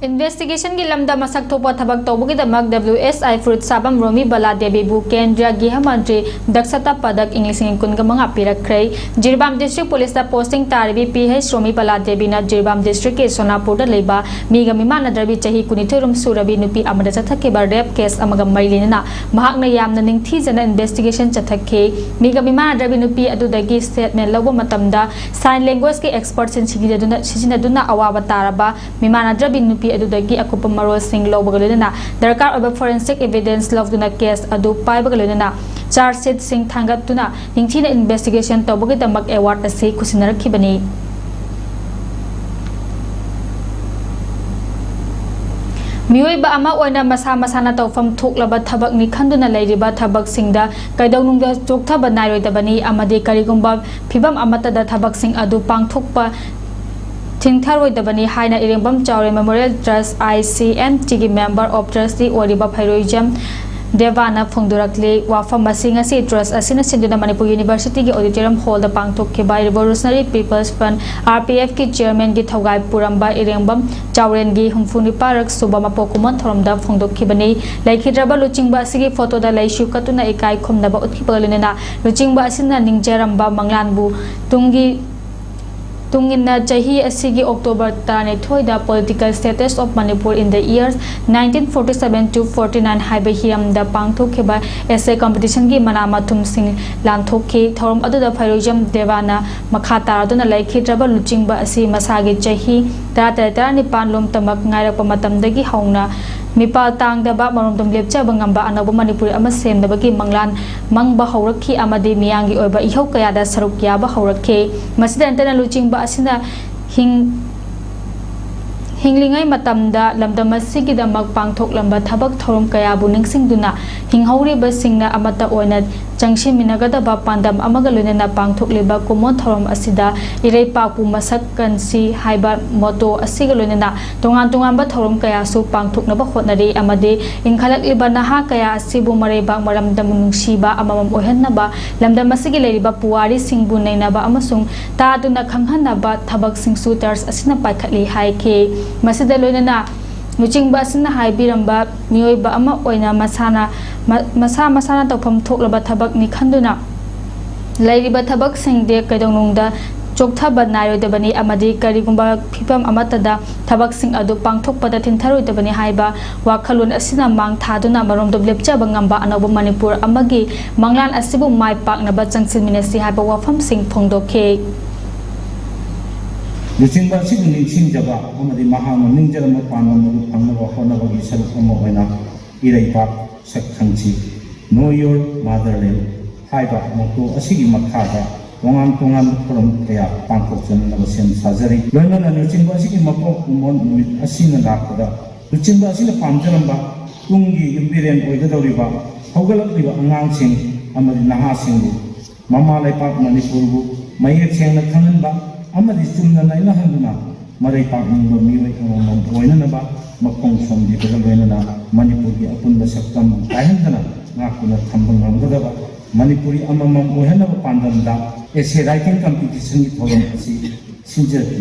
Investigation की lambda मसक थोपा थबक तौबुगिदमक WSI Phuritsabam Romibala Devi bu Kendriya Grihamantri Dakshata Padak English kungamanga pirakre Jirbam District Police da posting taribi PH Romibala Devi na Jirbam District ke Sonapur da leba migamima na darbi chahi kunithurum surabi nupi amada chathake ba rape case amaga mailina mahak na yamna ningthi jana investigation chathake migamima na darbi nupi adudagi statement lawba matamda sign language ke experts in sigiduna awaba taraba mimana darbi nupi adudagi akupa marol sing lawbagalina darkar oba forensic evidence lawduna case adu paibagalina charge sheet sing thangatuna ningthina investigation tawbagi damak award ase kusinarakhibani Miyoiba ama oina masa-masana tawfam thuklaba thabak ni khanduna leiriba thabak singda kaidawnungda chokthaba nairoidabani amadi karigumba phibam amatada thabak sing adu pangthokpa Thingtharoidabani haina irengbam chawre Memorial Trust ICMT gi member of trustee oriba Phairoijam Devana Phongdurakle wafam masinga si trust asina sinduna Manipur University gi auditorium hall da pangthokke by Revolutionary People's Fund RPF ki chairman gi thogai puramba irengbam chawren gi humfuni parak subama pokumon thoromda phongdokhibani laikhidraba luchingba sigi photo da laishu katuna ikai khumnaba utkhipagalina luchingba asina ningjaramba manglanbu Tungina Jahi Asigi October 12 the political status of Manipur in the years 1947 to 49 Haiba Hiam the Pangthokeba essay competition gi manama thum sing lanthokhi thorum aduda Phairoijam Devana Makhata aduna laikhidraba luchingba asi masagi Jahi 13 lom tamak ngairakpa matamdagi hauna Mipal tang daba marumdum lepcha bangamba anaba Manipur ama semdabagi manglan mangba haurakhi amadi miyangi oiba ihau kayada saruk yaba haurakhe masida antana luchingba asina hinglingai matamda lamdamasigi damak pangthok lamba thabak thorum kaya bu ningsingduna hinghauri ba singna amata oina jangshi minagada ba pandam amaga lunena pangthok leba komon thorum asida irei papu masak kansi haiba moto asiga lunena tongan ba thorum kaya su pangthok naba khotnari amade ingkhalak liba naha kaya asibu marei ba maramdam nungsiba amamam ohenna ba lamdamasigi leriba puwari singbu nainaba amasung ta duna khanghanna ba thabak sing shooters asina paikhatli haike Masida loinana Nuchingba asina haibiramba miyoiba ama oina masana tawfam thoklaba thabak ni khanduna lairiba thabak singde kaidawnungda chokthaba nairoidabani amadi karigumba phibam amatada thabak sing adu pangthokpada thintharoidabani haiba wakhalun asina mang thaduna maromdo lepchaba ngamba anoba Manipur amagi manglan asibu mai paknaba changsilminasi haiba wafam sing phongdokhe Luchingba si ningsing jaba amadi mahang ningjarama panam pangnaba honabagi saruk ama oina iraipak sakhangchi know your motherland haiba moto asigi makhada tongan thorom kaya pangthokjan nabasem sajari loinana luchingba asigi mapok umon numit asina lakada luchingba asina pamjaramba tungi yumbiren oigadoriba haugalakliba angangsing amadi nahasingbu mama laipak Manipurbu mayek sengna khanganba amadi chumna naina handuna marai pakningba miwai amam oinanaba makong somdi begalwenana Manipur gi apunba saktam kaihandana ngakuna thambang ngamgadaba Manipuri amamam ohenaba pandamda essay writing competition gi thorom asi sinjarti